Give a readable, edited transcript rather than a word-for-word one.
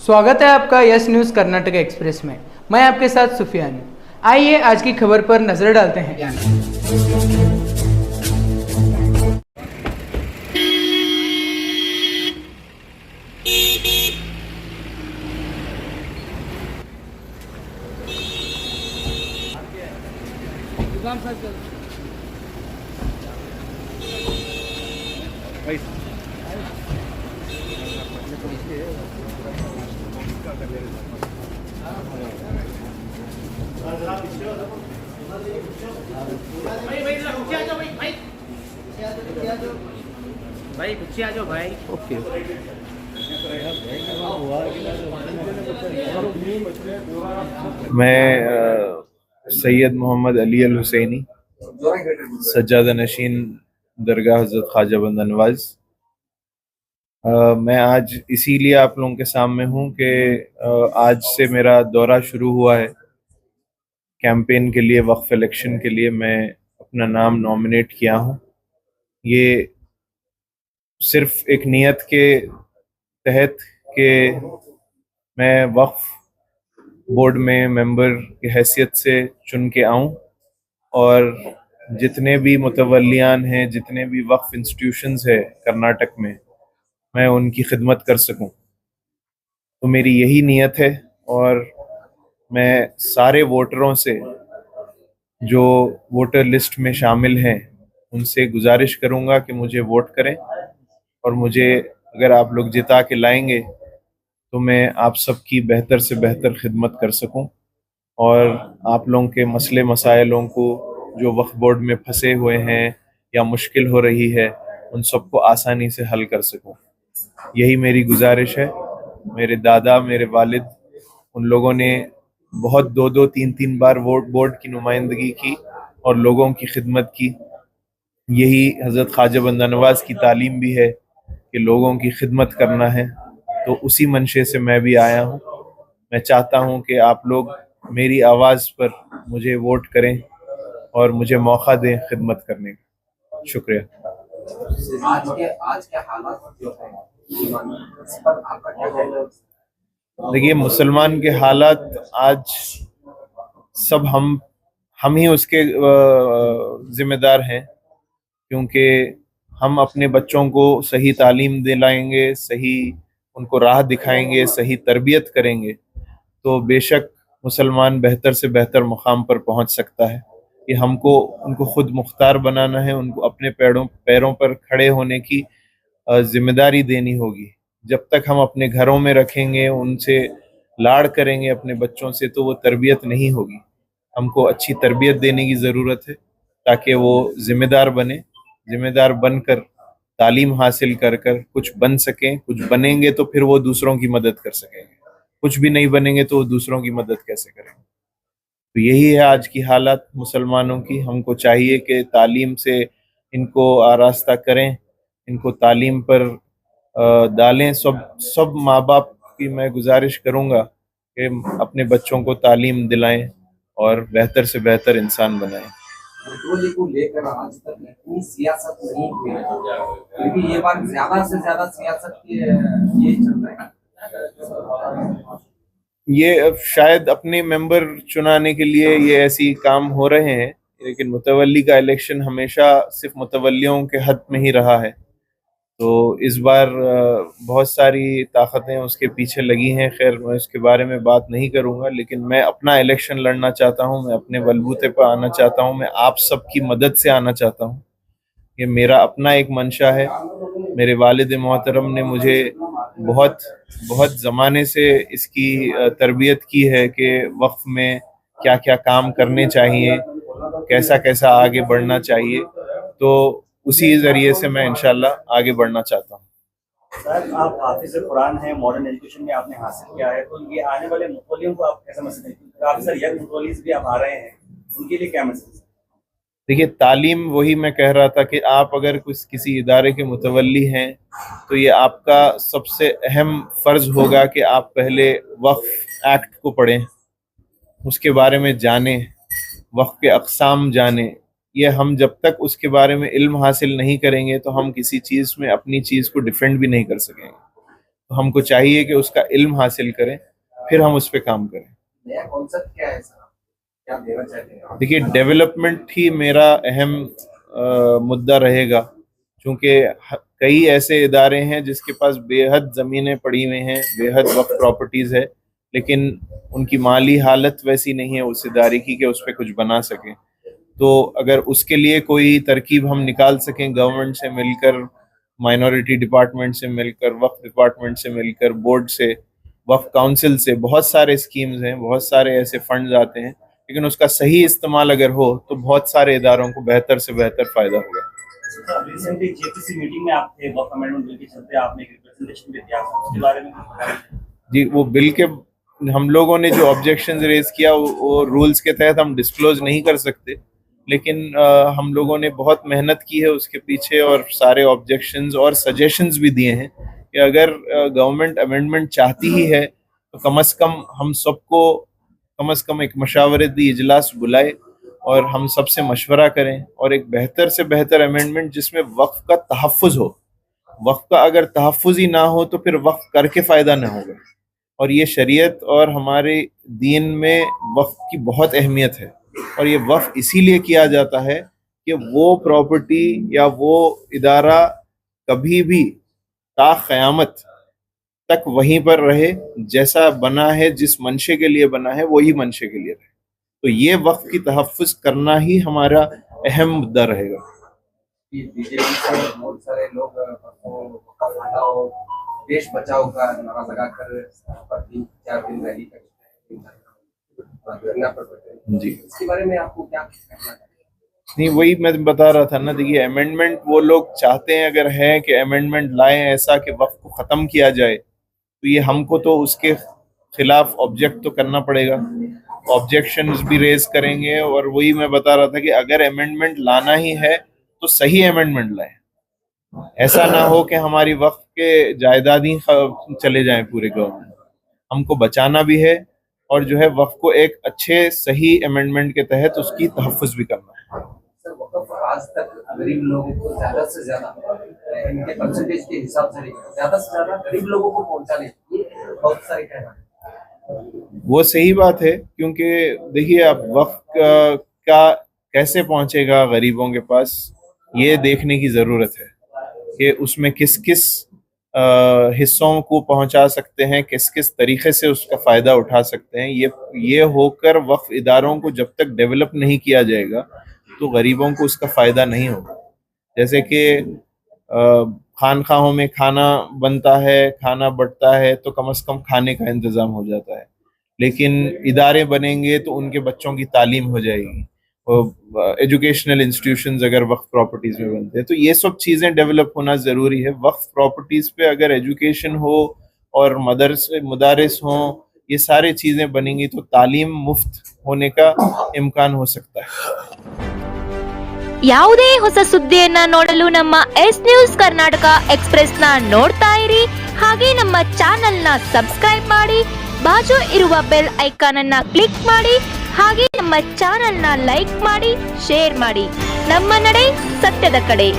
स्वागत है आपका यस न्यूज़ कर्नाटक एक्सप्रेस में। मैं आपके साथ सुफियान हूँ। आइए आज की खबर पर नजर डालते हैं। भाई पीछे आ जाओ भाई। ओके। मैं सैयद मोहम्मद अली अल हुसैनी, सज्जादा नशीन दरगाह हज़रत ख्वाजा बंदा नवाज। मैं आज इसीलिए आप लोगों के सामने हूँ कि आज से मेरा दौरा शुरू हुआ है कैंपेन के लिए, वक्फ इलेक्शन के लिए मैं अपना नाम नॉमिनेट किया हूँ। ये सिर्फ एक नियत के तहत कि मैं वक्फ बोर्ड में मेंबर की हैसियत से चुन के आऊँ और जितने भी मुतवल्लियान हैं, जितने भी वक्फ इंस्टीट्यूशंस है कर्नाटक में, मैं उनकी खिदमत कर सकूं। तो मेरी यही नियत है और मैं सारे वोटरों से जो वोटर लिस्ट में शामिल हैं उनसे गुजारिश करूंगा कि मुझे वोट करें और मुझे अगर आप लोग जिता के लाएंगे तो मैं आप सबकी बेहतर से बेहतर खिदमत कर सकूं और आप लोगों के मसले मसाइलों को जो वक्फ बोर्ड में फंसे हुए हैं या मुश्किल हो रही है उन सबको आसानी से हल कर सकूं। यही मेरी गुजारिश है। मेरे दादा, मेरे वालिद, उन लोगों ने बहुत दो तीन तीन बार वोट बोर्ड की नुमाइंदगी की और लोगों की खिदमत की। यही हज़रत ख्वाजा बंदा नवाज की तालीम भी है कि लोगों की खिदमत करना है। तो उसी मंशे से मैं भी आया हूँ। मैं चाहता हूँ कि आप लोग मेरी आवाज़ पर मुझे वोट करें और मुझे मौका दें खिदमत करने का। शुक्रिया। आज के हालात जो है इस पर आपका क्या कहना है? देखिए, मुसलमान के हालात आज सब हम ही उसके जिम्मेदार हैं, क्योंकि हम अपने बच्चों को सही तालीम दिलाएंगे, सही उनको राह दिखाएंगे, सही तरबियत करेंगे तो बेशक मुसलमान बेहतर से बेहतर मुकाम पर पहुंच सकता है। कि हमको उनको खुद मुख्तार बनाना है, उनको अपने पैरों पर खड़े होने की जिम्मेदारी देनी होगी। जब तक हम अपने घरों में रखेंगे, उनसे लाड़ करेंगे अपने बच्चों से, तो वो तरबियत नहीं होगी। हमको अच्छी तरबियत देने की ज़रूरत है ताकि वो ज़िम्मेदार बने, ज़िम्मेदार बनकर तालीम हासिल कर कर कुछ बन सकें। कुछ बनेंगे तो फिर वो दूसरों की मदद कर सकेंगे, कुछ भी नहीं बनेंगे तो वो दूसरों की मदद कैसे करेंगे। तो यही है आज की हालत मुसलमानों की। हमको चाहिए कि तालीम से इनको आरास्ता करें, इनको तालीम पर डालें। सब माँ बाप की मैं गुजारिश करूँगा कि अपने बच्चों को तालीम दिलाएं और बेहतर से बेहतर इंसान बनाएं। मुतवल्ली को लेकर आज तक इतनी सियासत नहीं हुई है, क्योंकि ये बात ज्यादा से ज्यादा सियासत की ये चल रहा है। ये अब शायद अपने मेंबर चुनाने के लिए ये ऐसी काम हो रहे हैं, लेकिन मुतवल्ली का इलेक्शन हमेशा सिर्फ मुतवल्लियों के हद में ही रहा है। तो इस बार बहुत सारी ताकतें उसके पीछे लगी हैं। खैर, मैं उसके बारे में बात नहीं करूंगा, लेकिन मैं अपना इलेक्शन लड़ना चाहता हूं, मैं अपने बलबूते पर आना चाहता हूं, मैं आप सबकी मदद से आना चाहता हूं। ये मेरा अपना एक मंशा है। मेरे वालिद मोहतरम ने मुझे बहुत बहुत ज़माने से इसकी तरबियत की है कि वक्फ में क्या क्या काम करने चाहिए, कैसा कैसा आगे बढ़ना चाहिए। तो उसी ज़रिए से मैं इंशाल्लाह आगे बढ़ना चाहता हूँ। सर, आप हाफिज कुरान हैं, मॉडर्न एजुकेशन में आपने हासिल किया है, तो ये आने वाले मुतवल्लियों को आप कैसे समझते हैं? काफी सारे यंग मुतवल्लीज भी आप आ रहे हैं, उनके लिए क्या मैसेज? देखिए, तालीम, वही मैं कह रहा था कि आप अगर किसी इदारे के मुतवल्ली हैं तो ये आपका सबसे अहम फ़र्ज़ होगा कि आप पहले वक्फ एक्ट को पढ़ें, उसके बारे में जानें, वक्फ के अक़साम जानें। ये हम जब तक उसके बारे में इल्म हासिल नहीं करेंगे तो हम किसी चीज़ में अपनी चीज़ को डिफेंड भी नहीं कर सकेंगे। तो हमको चाहिए कि उसका इल्म हासिल करें, फिर हम उस पर काम करें। नया कॉन्सेप्ट क्या है सर, क्या देना चाहते हैं आप? देखिए, डेवलपमेंट ही मेरा अहम मुद्दा रहेगा, क्योंकि कई ऐसे इदारे हैं जिसके पास बेहद ज़मीनें पड़ी हुई हैं, बेहद वक्फ प्रॉपर्टीज़ है, लेकिन उनकी माली हालत वैसी नहीं है उस इदारे की कि उस पर कुछ बना सकें। तो अगर उसके लिए कोई तरकीब हम निकाल सकें, गवर्नमेंट से मिलकर, माइनॉरिटी डिपार्टमेंट से मिलकर, वक्फ डिपार्टमेंट से मिलकर, बोर्ड से, वक्फ काउंसिल से, बहुत सारे स्कीम्स हैं, बहुत सारे ऐसे फंड्स आते हैं, लेकिन उसका सही इस्तेमाल अगर हो तो बहुत सारे इदारों को बेहतर से बेहतर फ़ायदा होगा। रिसेंटली जेपीसी मीटिंग में आप थे, वक्फ अमेंडमेंट बिल के चलते आपने एक रिप्रेजेंटेशन भी दिया, उसके बारे में कुछ बताइए। जी, वो बिल के हम लोगों ने जो ऑब्जेक्शंस रेज किया वो रूल्स के तहत हम डिस्क्लोज नहीं कर सकते, लेकिन हम लोगों ने बहुत मेहनत की है उसके पीछे और सारे ऑब्जेक्शंस और सजेशंस भी दिए हैं कि अगर गवर्नमेंट अमेंडमेंट चाहती ही है तो कम से कम हम सबको कम से कम एक मशावरती इजलास बुलाए और हम सबसे मशवरा करें और एक बेहतर से बेहतर अमेंडमेंट जिसमें वक्फ का तहफ़्फ़ुज़ हो। वक्फ का अगर तहफ़्फ़ुज़ ही ना हो तो फिर वक्फ करके फ़ायदा ना होगा, और ये शरीयत और हमारे दीन में वक्फ की बहुत अहमियत है, और ये वक्फ इसीलिए किया जाता है कि वो प्रॉपर्टी या वो इदारा कभी भी ता क़यामत तक वहीं पर रहे, जैसा बना है, जिस मंशे के लिए बना है वही मंशे के लिए रहे। तो ये वक्फ की तहफ़्फ़ुज़ करना ही हमारा अहम मुद्दा रहेगा। बीजेपी से बहुत सारे लोग वक्फ हटाओ, देश बचाओ का नारा लगाकर 3-4 दिन रैली करते हैं, धरना पर बैठे हैं। जी, इसके बारे में आपको क्या कहना है? नहीं, वही मैं बता रहा था ना। देखिए, अमेंडमेंट वो लोग चाहते हैं अगर है कि अमेंडमेंट लाएं ऐसा कि वक्फ को ख़त्म किया जाए, तो ये हमको तो उसके खिलाफ ऑब्जेक्ट तो करना पड़ेगा, ऑब्जेक्शंस भी रेज करेंगे। और वही मैं बता रहा था कि अगर अमेंडमेंट लाना ही है तो सही अमेंडमेंट लाएं, ऐसा ना हो कि हमारी वक्फ के जायदाद ही चले जाएं पूरे गवर्नमेंट। हमको बचाना भी है और जो है वक्फ को एक अच्छे सही अमेंडमेंट के तहत उसकी तहफ़्फ़ुज़ भी करना है। सर, वक्फ आज तक गरीब लोगों को ज्यादा से ज्यादा, इनके परसेंटेज के हिसाब से ज्यादा से ज्यादा गरीब लोगों को पहुंचाने, ये बहुत सारे कहना है। वो सही बात है, क्योंकि देखिए, आप वक्फ का कैसे पहुंचेगा गरीबों के पास, ये देखने की ज़रूरत है कि उसमें किस किस हिस्सों को पहुंचा सकते हैं, किस किस तरीके से उसका फ़ायदा उठा सकते हैं। ये होकर वक्फ इदारों को जब तक डेवलप नहीं किया जाएगा तो गरीबों को उसका फ़ायदा नहीं होगा। जैसे कि खानखाहों में खाना बनता है, खाना बंटता है, तो कम से कम खाने का इंतज़ाम हो जाता है, लेकिन इदारे बनेंगे तो उनके बच्चों की तालीम हो जाएगी, एजुकेशनल इंस्टीट्यूशंस अगर वक्फ प्रॉपर्टीज़ में बनते हैं तो ये सब चीज़ें डेवलप होना ज़रूरी है। वक्फ प्रॉपर्टीज़ पे अगर एजुकेशन हो और मदारिस हों, ये सारी चीज़ें बनेंगी तो तालीम मुफ्त होने का इम्कान हो सकता है। ಯಾವುದೇ ಹೊಸ ಸುದ್ದಿಯನ್ನ ನೋಡಲು ನಮ್ಮ ಎಸ್ ನ್ಯೂಸ್ ಕರ್ನಾಟಕ ಎಕ್ಸ್‌ಪ್ರೆಸ್ ನ ನೋಡ್ತಾ ಇರಿ, ಹಾಗೆ ನಮ್ಮ ಚಾನೆಲ್ ನ ಸಬ್ಸ್ಕ್ರೈಬ್ ಮಾಡಿ, ಬಾಜು ಇರುವ ಬೆಲ್ ಐಕಾನ್ ಅನ್ನ ಕ್ಲಿಕ್ ಮಾಡಿ, ಹಾಗೆ ನಮ್ಮ ಚಾನೆಲ್ ನ ಲೈಕ್ ಮಾಡಿ, ಶೇರ್ ಮಾಡಿ. ನಮ್ಮ ನಡೆ ಸತ್ಯದ ಕಡೆ.